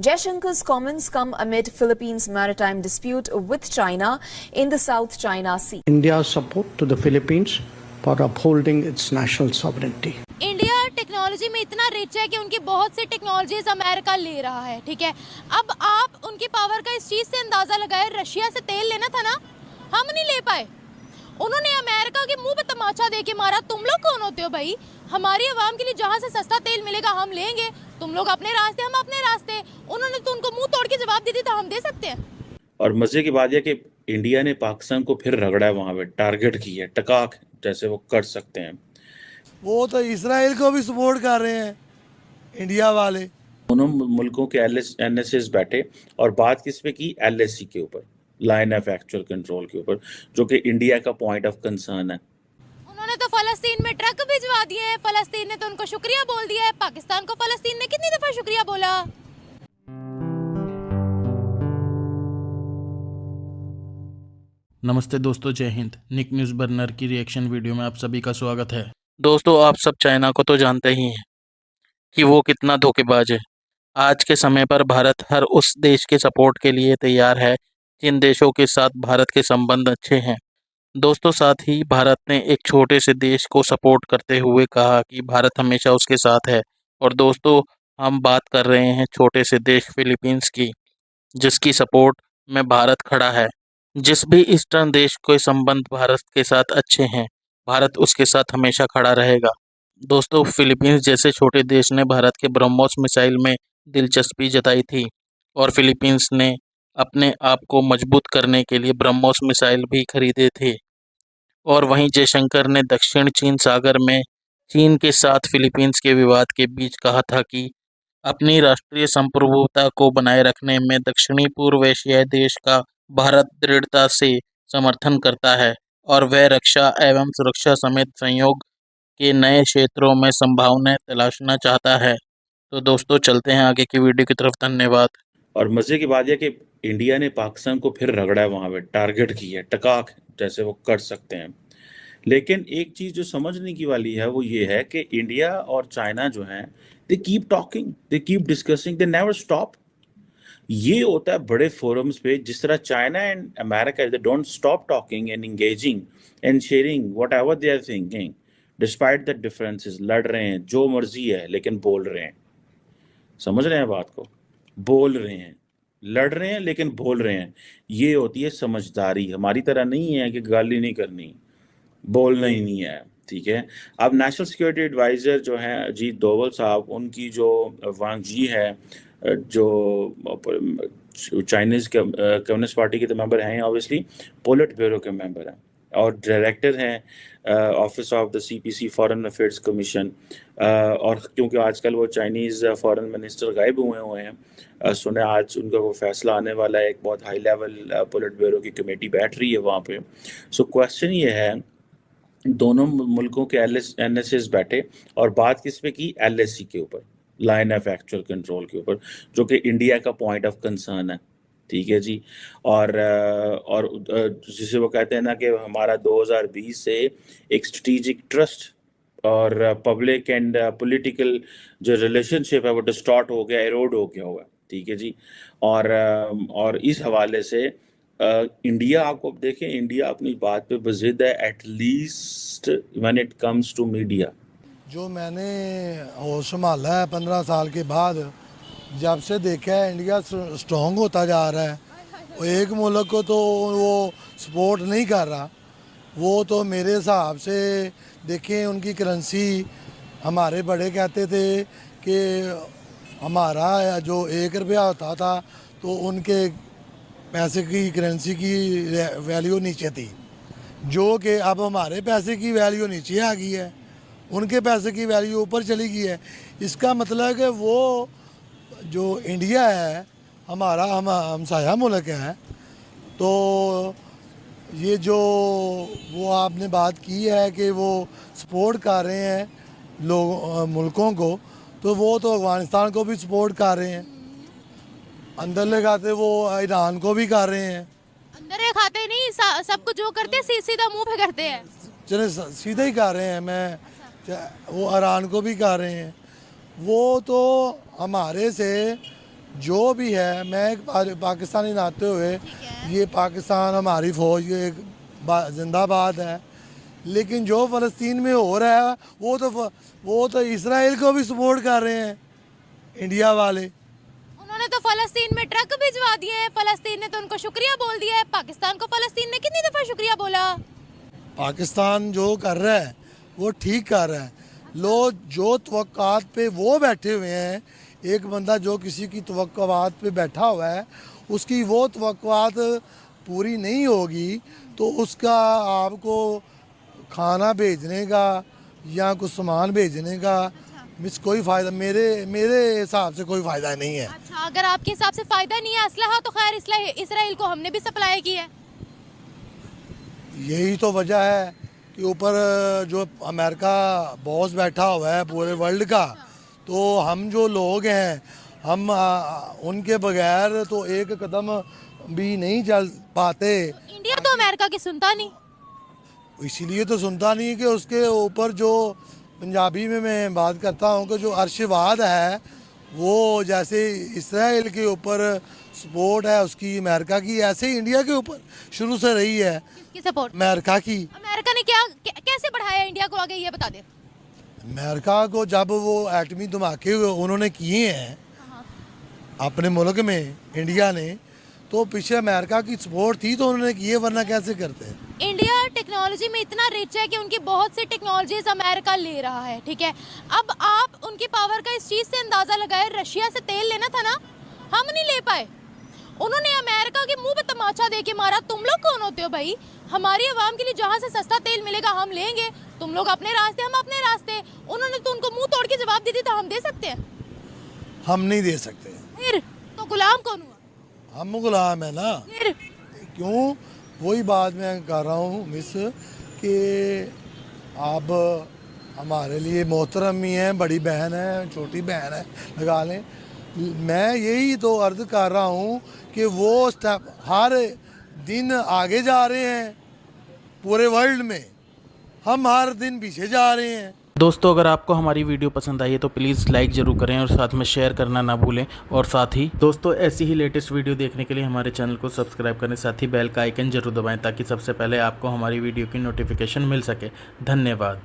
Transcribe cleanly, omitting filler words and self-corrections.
Jaishankar's comments come amid Philippines' maritime dispute with China in the South China Sea. India's support to the Philippines for upholding its national sovereignty. India technology में इतना rich है कि उनकी बहुत सी technologies America ले रहा है, ठीक है। अब आप उनकी पावर का इस चीज़ से अंदाज़ा लगाए, रशिया से तेल लेना था ना, हम नहीं ले पाए। उन्होंने अमेरिका के मुंह पे तमाचा दे के मारा। तुम लोग कौन होते हो भाई? हमारी आवाम के लिए जहाँ से सस्ता तेल मिलेगा हम लेंगे, तुम लोग अपने रास्ते, हम अपने रास्ते। उन्होंने तो उनको मुंह तोड़ के जवाब दे दी था, हम दे सकते हैं। और मजे की बात यह कि इंडिया ने पाकिस्तान को फिर रगड़ा है, वहां पे टारगेट की है, टकाक जैसे वो कर सकते हैं। वो तो इसराइल को भी सपोर्ट कर रहे हैं इंडिया वाले। दोनों मुल्कों के NSAs बैठे और बात किस पे की? LAC के ऊपर, लाइन ऑफ एक्चुअल कंट्रोल के ऊपर, जो कि इंडिया का पॉइंट ऑफ कंसर्न है। उन्होंने तो फलस्तीन में ट्रक भिजवा दिए हैं, फलस्तीन ने तो उनको शुक्रिया बोल दिया है। पाकिस्तान को फलस्तीन ने कितनी दफा शुक्रिया बोला? नमस्ते दोस्तों, जय हिंद। निक न्यूज़ बर्नर की रिएक्शन वीडियो में आप सभी का स्वागत है। दोस्तों, आप सब चाइना को तो जानते ही हैं कि वो कितना धोखेबाज है। आज के समय पर भारत हर उस देश के सपोर्ट के लिए तैयार है जिन देशों के साथ भारत के संबंध अच्छे हैं। दोस्तों, साथ ही भारत ने एक छोटे से देश को सपोर्ट करते हुए कहा कि भारत हमेशा उसके साथ है। और दोस्तों, हम बात कर रहे हैं छोटे से देश फिलीपींस की, जिसकी सपोर्ट में भारत खड़ा है। जिस भी ईस्टर्न देश के संबंध भारत के साथ अच्छे हैं, भारत उसके साथ हमेशा खड़ा रहेगा। दोस्तों, फिलीपींस जैसे छोटे देश ने भारत के ब्रह्मोस मिसाइल में दिलचस्पी जताई थी और फिलीपींस ने अपने आप को मजबूत करने के लिए ब्रह्मोस मिसाइल भी खरीदे थे। और वहीं जयशंकर ने दक्षिण चीन सागर में चीन के साथ फिलीपींस के विवाद के बीच कहा था कि अपनी राष्ट्रीय संप्रभुता को बनाए रखने में दक्षिणी पूर्व एशियाई देश का भारत दृढ़ता से समर्थन करता है और वह रक्षा एवं सुरक्षा समेत सहयोग के नए क्षेत्रों में संभावनाएं तलाशना चाहता है। तो दोस्तों, चलते हैं आगे की वीडियो की तरफ। धन्यवाद। और मजे की बात यह कि इंडिया ने पाकिस्तान को फिर रगड़ा है, वहां पे टारगेट की है, टकाक जैसे वो कर सकते हैं। लेकिन एक चीज जो समझने की वाली है वो ये है कि इंडिया और चाइना जो हैं, they keep talking, they keep discussing, they never stop. ये होता है बड़े फोरम्स पे, जिस तरह China and America, they don't stop talking and engaging and sharing whatever they are thinking despite the differences. लड़ रहे हैं जो मर्जी है, लेकिन बोल रहे हैं। समझ रहे हैं बात को? बोल रहे हैं, लड़ रहे हैं लेकिन बोल रहे हैं। ये होती है समझदारी। हमारी तरह नहीं है कि गाली नहीं करनी, बोलना ही नहीं है, ठीक है। अब नेशनल सिक्योरिटी एडवाइज़र जो हैं अजीत डोवल साहब, उनकी जो वांग जी है, जो चाइनीज़ कम्युनिस्ट पार्टी के तो मेंबर हैं, ऑब्वियसली पोलिट ब्यूरो के मेंबर हैं और डायरेक्टर हैं office of the CPC foreign affairs commission. और क्योंकि आजकल वो चाइनीज़ फॉरेन मिनिस्टर गायब हुए हैं, सुने आज उनका वो फैसला आने वाला है। एक बहुत हाई लेवल पोलिट ब्यूरो की कमेटी बैठ रही है वहाँ पे। सो क्वेश्चन ये है, दोनों मुल्कों के NSAs बैठे और बात किस पे की? LAC के ऊपर, लाइन ऑफ एक्चुअल कंट्रोल के ऊपर, जो कि इंडिया का पॉइंट ऑफ कंसर्न है, ठीक है जी। और जिसे वो कहते हैं ना कि हमारा 2020 से एक स्ट्रेटेजिक ट्रस्ट और पब्लिक एंड पॉलिटिकल जो रिलेशनशिप है वो डिस्टॉर्ट हो गया, एरोड हो गया हुआ है, ठीक है जी। और इस हवाले से इंडिया, आपको देखें, इंडिया अपनी बात पे बजिद है, at least when it comes to media. जो मैंने होश संभाला है 15 साल के बाद, जब से देखा है इंडिया स्ट्रॉन्ग होता जा रहा है। वो एक मुल्क को तो वो सपोर्ट नहीं कर रहा, वो तो मेरे हिसाब से देखें, उनकी करेंसी, हमारे बड़े कहते थे कि हमारा जो 1 रुपया होता था तो उनके पैसे की करेंसी की वैल्यू नीचे थी, जो कि अब हमारे पैसे की वैल्यू नीचे आ गई है, उनके पैसे की वैल्यू ऊपर चली गई है। इसका मतलब कि वो जो इंडिया है हमारा हमसाया मुल्क है, तो ये जो वो आपने बात की है कि वो सपोर्ट कर रहे हैं मुल्कों को, तो वो तो अफगानिस्तान को भी सपोर्ट कर रहे हैं। अंदर ले खाते वो ईरान को भी कर रहे हैं। अंदर ले खाते नहीं, सब कुछ जो करते हैं सीधा मुंह पे करते हैं। चले सीधे ही कर रहे हैं। वो ईरान को भी कर रहे हैं। वो तो हमारे से जो भी है, मैं एक पाकिस्तानी नाते हुए, ये पाकिस्तान हमारी फ़ौज ये एक जिंदाबाद है, लेकिन जो फ़लस्तीन में हो रहा है वो तो इसराइल को भी सपोर्ट कर रहे हैं इंडिया वाले। उन्होंने तो फलस्तीन में ट्रक भिजवा दिए हैं, फलस्तीन ने तो उनको शुक्रिया बोल दिया है। पाकिस्तान को फलस्तीन ने कितनी दफा शुक्रिया बोला? पाकिस्तान जो कर रहा है वो ठीक कर रहा है। लोग जो तवक्कात पे वो बैठे हुए हैं, एक बंदा जो किसी की तवक्कात पे बैठा हुआ है, उसकी वो तवक्कात पूरी नहीं होगी तो उसका आपको खाना भेजने का या कुछ सामान भेजने का मिस कोई फ़ायदा मेरे हिसाब से कोई फ़ायदा नहीं है। अच्छा, अगर आपके हिसाब से फायदा नहीं है असलहा, तो खैर इसराइल को हमने भी सप्लाई की है। यही तो वजह है कि ऊपर जो अमेरिका बॉस बैठा हुआ है पूरे वर्ल्ड का, तो हम जो लोग हैं हम उनके बगैर तो एक कदम भी नहीं चल पाते। इंडिया तो अमेरिका की सुनता नहीं। इसीलिए तो सुनता नहीं कि उसके ऊपर जो पंजाबी में मैं बात करता हूँ कि जो अर्शवाद है वो जैसे इसराइल के ऊपर सपोर्ट है उसकी अमेरिका की, ऐसे ही इंडिया के ऊपर शुरू से रही है। किसकी सपोर्ट? अमेरिका की। अमेरिका ने कैसे बढ़ाया इंडिया को आगे, ये बता दे। अमेरिका को जब वो एटमी धमाके उन्होंने किए हैं अपने मुल्क में इंडिया ने, तो पीछे अमेरिका की सपोर्ट थी तो उन्होंने किए, वरना कैसे करते। इंडिया टेक्नोलॉजी में इतना रिच है कि उनकी बहुत सी टेक्नोलॉजीज अमेरिका ले रहा है, ठीक है। अब आप उनकी पावर का इस चीज़ से अंदाज़ा लगाए, रशिया से तेल लेना था ना, हम नहीं ले पाए। उन्होंने अमेरिका के मुंह पे तमाचा दे के मारा। तुम लोग कौन होते हो भाई? हमारी आवाम के लिए जहाँ से सस्ता तेल मिलेगा हम लेंगे, तुम लोग अपने रास्ते, हम अपने रास्ते। उन्होंने तो उनको मुंह तोड़ के जवाब दी थी, तो हम दे सकते हैं? हम नहीं दे सकते। फिर तो गुलाम कौन हुआ? हम गुलाम है ना। फिर क्यों? वही बात मैं कर रहा हूँ मिस कि आप हमारे लिए मोहतरम ही हैं, बड़ी बहन है, छोटी बहन है, लगा लें। मैं यही तो अर्ज कर रहा हूँ कि वो स्टेप हर दिन आगे जा रहे हैं पूरे वर्ल्ड में, हम हर दिन पीछे जा रहे हैं। दोस्तों, अगर आपको हमारी वीडियो पसंद आई है तो प्लीज़ लाइक ज़रूर करें और साथ में शेयर करना ना भूलें। और साथ ही दोस्तों, ऐसी ही लेटेस्ट वीडियो देखने के लिए हमारे चैनल को सब्सक्राइब करें, साथ ही बेल का आइकन जरूर दबाएं ताकि सबसे पहले आपको हमारी वीडियो की नोटिफिकेशन मिल सके। धन्यवाद।